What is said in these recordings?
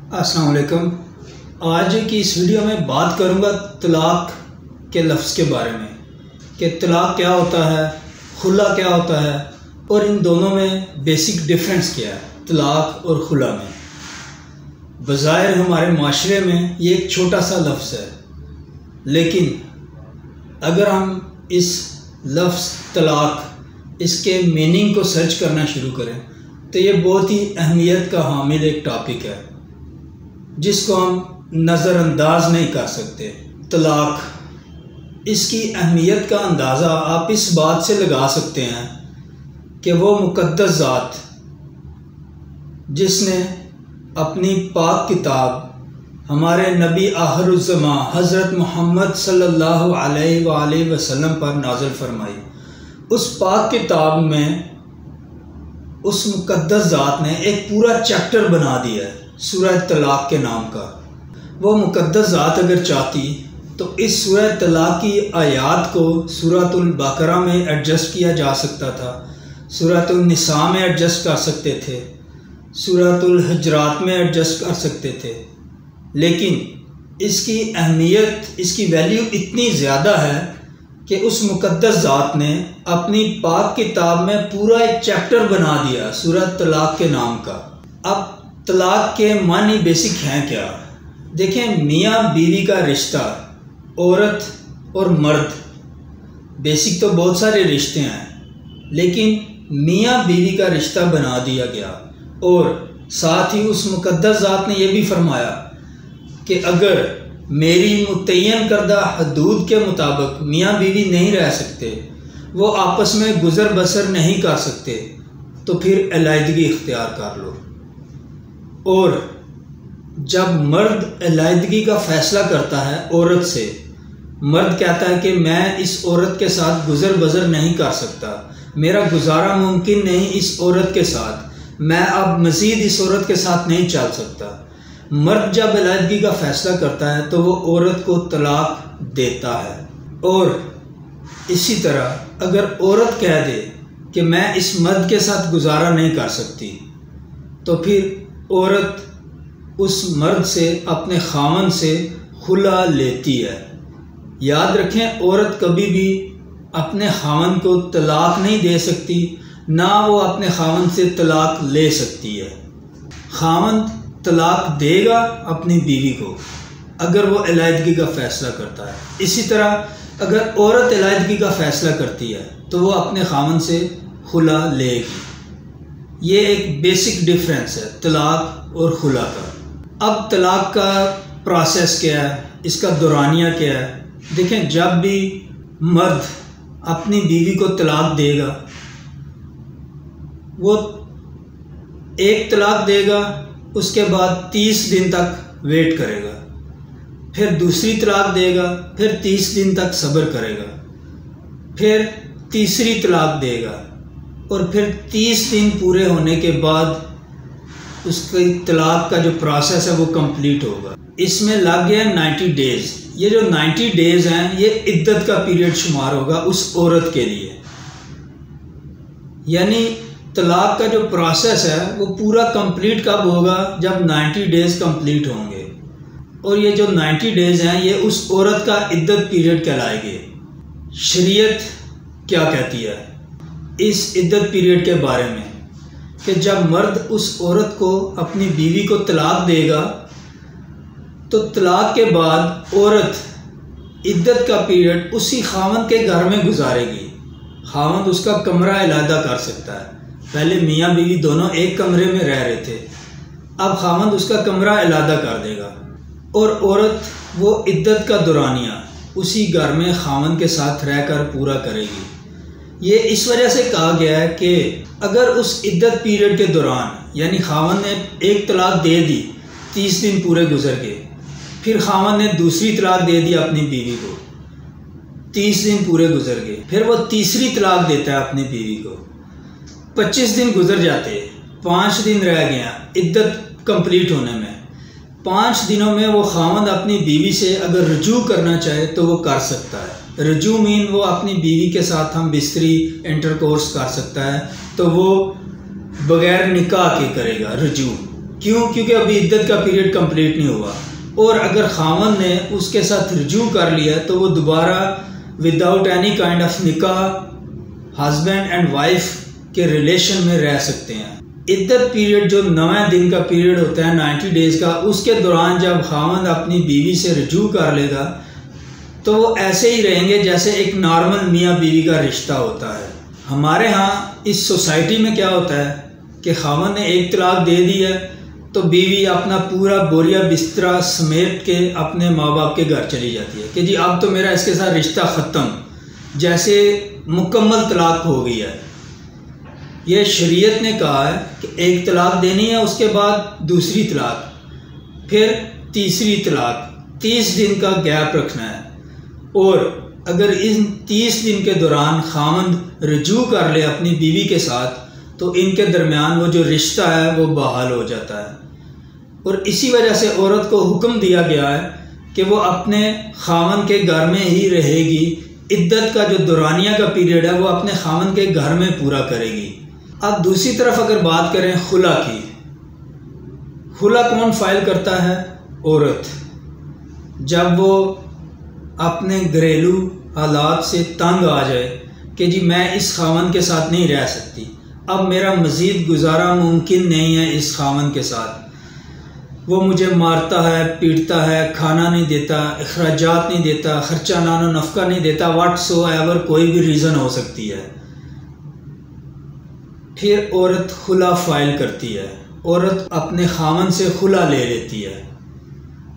अस्सलाम वालेकुम। आज की इस वीडियो में बात करूंगा तलाक के लफ्ज़ के बारे में कि तलाक क्या होता है, खुला क्या होता है और इन दोनों में बेसिक डिफरेंस क्या है, तलाक और खुला में। बज़ाहिर हमारे माशरे में ये एक छोटा सा लफ्ज़ है, लेकिन अगर हम इस लफ्ज़ तलाक इसके मीनिंग को सर्च करना शुरू करें तो ये बहुत ही अहमियत का हामिल एक टॉपिक है जिसको हम नज़रअंदाज नहीं कर सकते। तलाक, इसकी अहमियत का अंदाज़ा आप इस बात से लगा सकते हैं कि वो मुक़द्दस ज़ात जिसने अपनी पाक किताब हमारे नबी आखिरुज़्ज़मां हज़रत मोहम्मद सल्लल्लाहु अलैहि वसल्लम पर नाज़िल फरमाई, उस पाक किताब में उस मुक़द्दस ज़ात ने एक पूरा चैप्टर बना दिया है सूरह तलाक के नाम का। वो मुक़द्दस ज़ात अगर चाहती तो इस सूरह तलाक की आयात को सूरतुल बकरा में एडजस्ट किया जा सकता था, सूरतुल निसा में एडजस्ट कर सकते थे, सूरतुल हुजरात में एडजस्ट कर सकते थे, लेकिन इसकी अहमियत, इसकी वैल्यू इतनी ज़्यादा है कि उस मुक़द्दस ज़ात ने अपनी पाक किताब में पूरा एक चैप्टर बना दिया सूरह तलाक के नाम का। अब तलाक के मानी बेसिक हैं क्या? देखें, मियाँ बीवी का रिश्ता, औरत और मर्द, बेसिक तो बहुत सारे रिश्ते हैं, लेकिन मियाँ बीवी का रिश्ता बना दिया गया। और साथ ही उस मुक़द्दस ज़ात ने यह भी फरमाया कि अगर मेरी मुतय्यन करदा हदूद के मुताबिक मियाँ बीवी नहीं रह सकते, वो आपस में गुज़र बसर नहीं कर सकते, तो फिर अलहदगी इख्तियार कर लो। और जब मर्द अलहदगी का फ़ैसला करता है औरत से, मर्द कहता है कि मैं इस औरत के साथ गुज़र बसर नहीं कर सकता, मेरा गुजारा मुमकिन नहीं इस औरत के साथ, मैं अब मज़ीद इस औरत के साथ नहीं चल सकता। मर्द जब अलहदगी का फ़ैसला करता है तो वो औरत को तलाक देता है। और इसी तरह अगर औरत कह दे कि मैं इस मर्द के साथ गुजारा नहीं कर सकती, तो फिर औरत उस मर्द से, अपने खामन से खुला लेती है। याद रखें, औरत कभी भी अपने खामन को तलाक नहीं दे सकती, ना वो अपने खामन से तलाक ले सकती है। खामन तलाक देगा अपनी बीवी को अगर वो अलहदगी का फ़ैसला करता है। इसी तरह अगर औरत अलहदगी का फ़ैसला करती है तो वो अपने खामन से खुला लेगी। ये एक बेसिक डिफरेंस है तलाक और खुला का। अब तलाक का प्रोसेस क्या है, इसका दौरानिया क्या है? देखें, जब भी मर्द अपनी बीवी को तलाक देगा, वो एक तलाक देगा, उसके बाद 30 दिन तक वेट करेगा, फिर दूसरी तलाक देगा, फिर 30 दिन तक सब्र करेगा, फिर तीसरी तलाक देगा, और फिर 30 दिन पूरे होने के बाद उसकी तलाक का जो प्रोसेस है वो कंप्लीट होगा। इसमें लग गया 90 डेज़। ये जो 90 डेज़ हैं ये इद्दत का पीरियड शुमार होगा उस औरत के लिए। यानी तलाक का जो प्रोसेस है वो पूरा कंप्लीट कब होगा? जब 90 डेज़ कंप्लीट होंगे। और ये जो 90 डेज़ हैं ये उस औरत का इद्दत पीरियड कहलाएंगे। शरीयत क्या कहती है इस इद्दत पीरियड के बारे में कि जब मर्द उस औरत को, अपनी बीवी को तलाक देगा, तो तलाक के बाद औरत इद्दत का पीरियड उसी खामन के घर में गुजारेगी। खामन उसका कमरा अलहदा कर सकता है। पहले मियाँ बीवी दोनों एक कमरे में रह रहे थे, अब खामन उसका कमरा अलहदा कर देगा और औरत वो इद्दत का दौरानिया उसी घर में खामन के साथ रहकर पूरा करेगी। ये इस वजह से कहा गया है कि अगर उस इद्दत पीरियड के दौरान, यानी खामन ने एक तलाक दे दी, 30 दिन पूरे गुजर गए, फिर खामन ने दूसरी तलाक दे दी अपनी बीवी को, 30 दिन पूरे गुजर गए, फिर वो तीसरी तलाक देता है अपनी बीवी को, 25 दिन गुजर जाते, 5 दिन रह गया इद्दत कंप्लीट होने में। 5 दिनों में वो खामद अपनी बीवी से अगर रजू करना चाहे तो वो कर सकता है। रजू मीन वो अपनी बीवी के साथ हम बिस्तरी इंटरकोर्स कर सकता है, तो वो बग़ैर निकाह के करेगा रजू। क्यों? क्योंकि अभी इद्दत का पीरियड कंप्लीट नहीं हुआ। और अगर खामन ने उसके साथ रजू कर लिया तो वो दोबारा विदाउट एनी काइंड ऑफ निकाह हस्बैंड एंड वाइफ के रिलेशन में रह सकते हैं। इद्दत पीरियड जो 9 दिन का पीरियड होता है 90 डेज़ का, उसके दौरान जब खामन अपनी बीवी से रजू कर लेगा तो वो ऐसे ही रहेंगे जैसे एक नॉर्मल मियाँ बीवी का रिश्ता होता है। हमारे यहाँ इस सोसाइटी में क्या होता है कि खामन ने एक तलाक दे दी है तो बीवी अपना पूरा बोरिया बिस्तरा समेट के अपने माँ बाप के घर चली जाती है कि जी अब तो मेरा इसके साथ रिश्ता ख़त्म, जैसे मुकम्मल तलाक हो गई है। ये शरीयत ने कहा है कि एक तलाक देनी है, उसके बाद दूसरी तलाक, फिर तीसरी तलाक, 30 दिन का गैप रखना है। और अगर इन 30 दिन के दौरान खामंद रजू कर ले अपनी बीवी के साथ तो इनके दरमियान वो जो रिश्ता है वो बहाल हो जाता है। और इसी वजह से औरत को हुक्म दिया गया है कि वो अपने खामन के घर में ही रहेगी। इद्दत का जो दौरानिया का पीरियड है वो अपने खामन के घर में पूरा करेगी। अब दूसरी तरफ अगर बात करें खुला की, खुला कौन फाइल करता है? औरत। जब वो अपने घरेलू हालात से तंग आ जाए कि जी मैं इस खामन के साथ नहीं रह सकती, अब मेरा मज़ीद गुजारा मुमकिन नहीं है इस खामन के साथ, वो मुझे मारता है, पीटता है, खाना नहीं देता, अखराजात नहीं देता, खर्चा नानो नफ़का नहीं देता, व्हाटसोएवर कोई भी रीज़न हो सकती है। फिर औरत खुला फाइल करती है, औरत अपने खामन से खुला ले लेती है।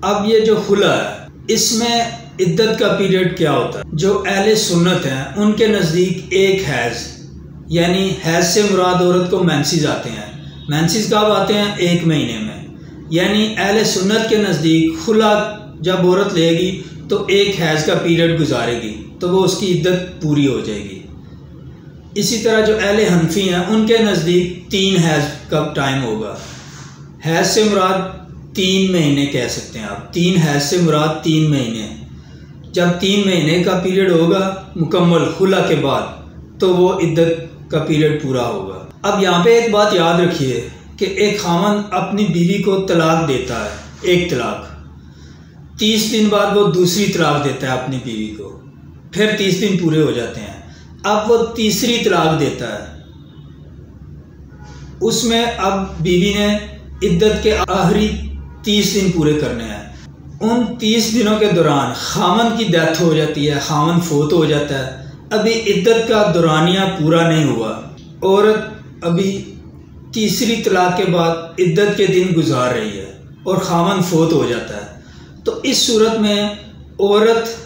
अब ये जो खुला है इसमें इद्दत का पीरियड क्या होता है? जो अहले सुन्नत हैं उनके नज़दीक एक हैज़, यानी हैज़ से मुराद औरत को मेंसेस आते हैं। मेंसेस कब आते हैं? 1 महीने में। यानी अहले सुन्नत के नज़दीक खुला जब औरत लेगी तो एक हैज़ का पीरियड गुजारेगी तो वो उसकी इद्दत पूरी हो जाएगी। इसी तरह जो अहले हनफी हैं उनके नज़दीक 3 हैज़ का टाइम होगा। हैज़ से मुराद 3 महीने कह सकते हैं आप, 3 हैज़ से मुराद 3 महीने। जब 3 महीने का पीरियड होगा मुकम्मल खुला के बाद तो वो इद्दत का पीरियड पूरा होगा। अब यहाँ पे एक बात याद रखिए कि एक खामन अपनी बीवी को तलाक देता है, एक तलाक, 30 दिन बाद वो दूसरी तलाक देता है अपनी बीवी को, फिर 30 दिन पूरे हो जाते हैं। अब वो तीसरी तलाक देता है, उसमें अब बीवी ने इद्दत के आखिरी 30 दिन पूरे करने हैं। उन 30 दिनों के दौरान खामन की डेथ हो जाती है, खामन फोत हो जाता है, अभी इद्दत का दौरानिया पूरा नहीं हुआ, औरत अभी तीसरी तलाक के बाद इद्दत के दिन गुजार रही है और खामन फोत हो जाता है। तो इस सूरत में औरत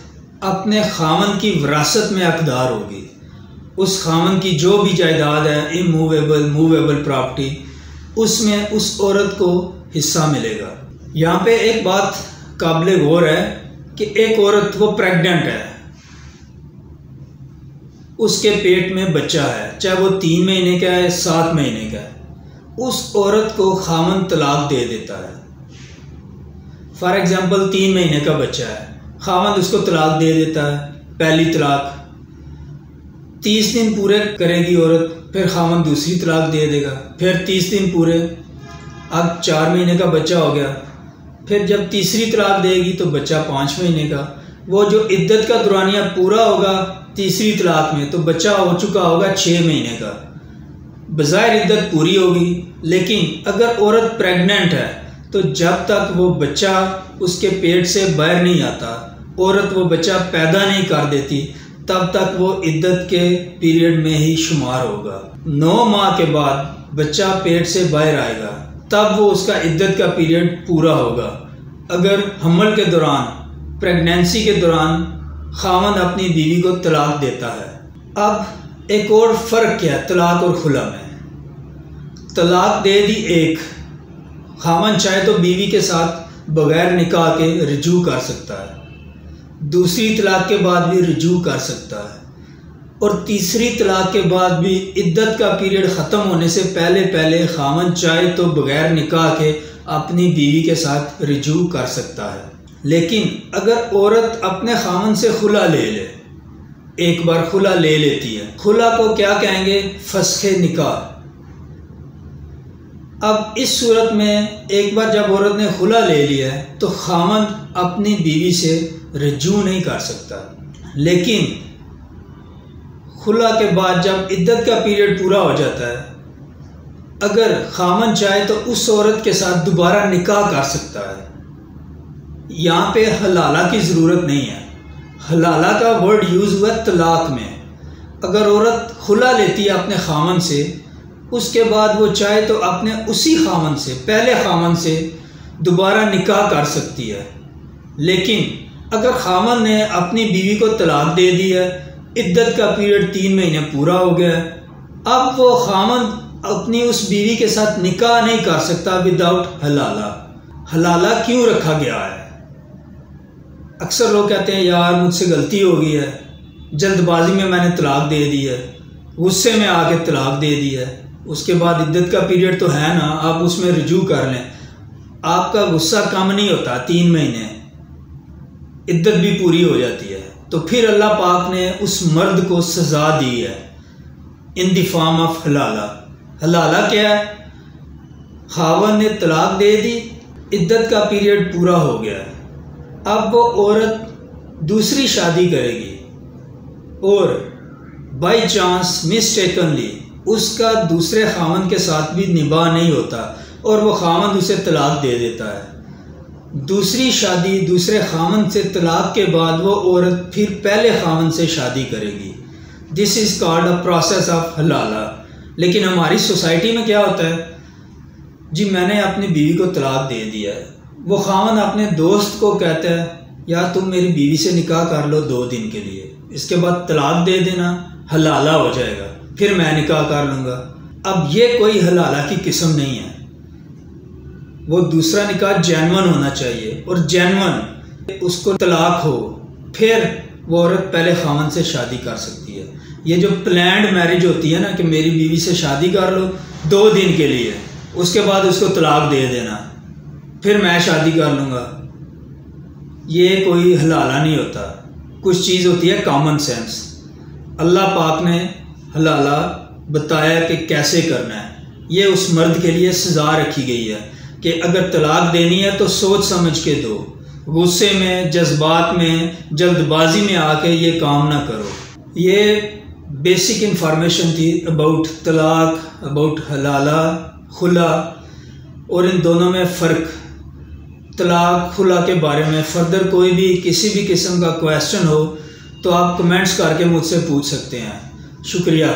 अपने खामन की विरासत में हकदार होगी। उस खामन की जो भी जायदाद है, इमूवेबल मूवेबल प्रॉपर्टी, उसमें उस औरत को हिस्सा मिलेगा। यहाँ पे एक बात काबिल गौर है कि एक औरत वो प्रेग्नेंट है, उसके पेट में बच्चा है, चाहे वो 3 महीने का है, 7 महीने का है, उस औरत को खामन तलाक दे देता है। फॉर एग्जांपल 3 महीने का बच्चा है, खामन उसको तलाक दे देता है, पहली तलाक। 30 दिन पूरे करेगी औरत, फिर खामन दूसरी तलाक दे देगा, फिर 30 दिन पूरे, अब 4 महीने का बच्चा हो गया, फिर जब तीसरी तलाक देगी तो बच्चा 5 महीने का। वो जो इद्दत का दौरानिया पूरा होगा तीसरी तलाक में तो बच्चा हो चुका होगा 6 महीने का, बज़ाहिर इद्दत पूरी होगी। लेकिन अगर औरत प्रेग्नेंट है तो जब तक वो बच्चा उसके पेट से बाहर नहीं आता, औरत वो बच्चा पैदा नहीं कर देती, तब तक वो इद्दत के पीरियड में ही शुमार होगा। 9 माह के बाद बच्चा पेट से बाहर आएगा, तब वो उसका इद्दत का पीरियड पूरा होगा। अगर हमल के दौरान, प्रेगनेंसी के दौरान खामन अपनी बीवी को तलाक देता है। अब एक और फ़र्क क्या है तलाक और खुला में? तलाक दे दी एक, खामन चाहे तो बीवी के साथ बगैर निकाह के रजू कर सकता है, दूसरी तलाक के बाद भी रजू कर सकता है, और तीसरी तलाक के बाद भी इद्दत का पीरियड ख़त्म होने से पहले पहले खामन चाहे तो बगैर निकाह के अपनी बीवी के साथ रजू कर सकता है। लेकिन अगर औरत अपने खामन से खुला ले ले, एक बार खुला ले लेती है, खुला को क्या कहेंगे? फस्खे निकाह। अब इस सूरत में एक बार जब औरत ने खुला ले लिया है तो खामद अपनी बीवी से रजू नहीं कर सकता, लेकिन खुला के बाद जब इद्दत का पीरियड पूरा हो जाता है, अगर खामद चाहे तो उस औरत के साथ दोबारा निकाह कर सकता है। यहाँ पे हलाला की ज़रूरत नहीं है। हलाला का वर्ड यूज़ हुआ तलाक में। अगर औरत खुला लेती है अपने खामद से, उसके बाद वो चाहे तो अपने उसी खामद से, पहले खामद से दोबारा निकाह कर सकती है। लेकिन अगर खामद ने अपनी बीवी को तलाक दे दी है, इद्दत का पीरियड 3 महीने पूरा हो गया है, अब वो खामद अपनी उस बीवी के साथ निकाह नहीं कर सकता विदाउट हलाला। हलाला क्यों रखा गया है? अक्सर लोग कहते हैं यार मुझसे गलती हो गई है, जल्दबाजी में मैंने तलाक दे दी है, गुस्से में आके तलाक दे दी है, उसके बाद इद्दत का पीरियड तो है ना, आप उसमें रुजू कर लें। आपका गुस्सा कम नहीं होता, 3 महीने इद्दत भी पूरी हो जाती है। तो फिर अल्लाह पाक ने उस मर्द को सज़ा दी है इन द फॉर्म ऑफ हलाला। हलाला क्या है? खावन ने तलाक दे दी, इद्दत का पीरियड पूरा हो गया, अब वो औरत दूसरी शादी करेगी और बाई चांस मिस्टेकनली उसका दूसरे खामन के साथ भी निबाह नहीं होता और वो खामन उसे तलाक दे देता है। दूसरी शादी दूसरे खामन से तलाक के बाद वो औरत फिर पहले खामन से शादी करेगी। This is called a process of halala. लेकिन हमारी सोसाइटी में क्या होता है, जी मैंने अपनी बीवी को तलाक दे दिया है, वो खामन अपने दोस्त को कहता है यार तुम मेरी बीवी से निकाह कर लो 2 दिन के लिए, इसके बाद तलाक दे देना, हलाला हो जाएगा, फिर मैं निकाह कर लूँगा। अब ये कोई हलाला की किस्म नहीं है। वो दूसरा निकाह जेन्युइन होना चाहिए और जेन्युइन उसको तलाक हो, फिर वो औरत पहले खामन से शादी कर सकती है। ये जो प्लान्ड मैरिज होती है ना कि मेरी बीवी से शादी कर लो 2 दिन के लिए, उसके बाद उसको तलाक दे देना, फिर मैं शादी कर लूँगा, ये कोई हलाला नहीं होता। कुछ चीज़ होती है कॉमन सेंस। अल्लाह पाक ने हलाला बताया कि कैसे करना है। ये उस मर्द के लिए सज़ा रखी गई है कि अगर तलाक देनी है तो सोच समझ के दो, गुस्से में, जज्बात में, जल्दबाजी में आके ये काम ना करो। ये बेसिक इंफॉर्मेशन थी अबाउट तलाक, अबाउट हलाला, खुला और इन दोनों में फ़र्क। तलाक खुला के बारे में फर्दर कोई भी किसी भी किस्म का क्वेश्चन हो तो आप कमेंट्स करके मुझसे पूछ सकते हैं। शुक्रिया।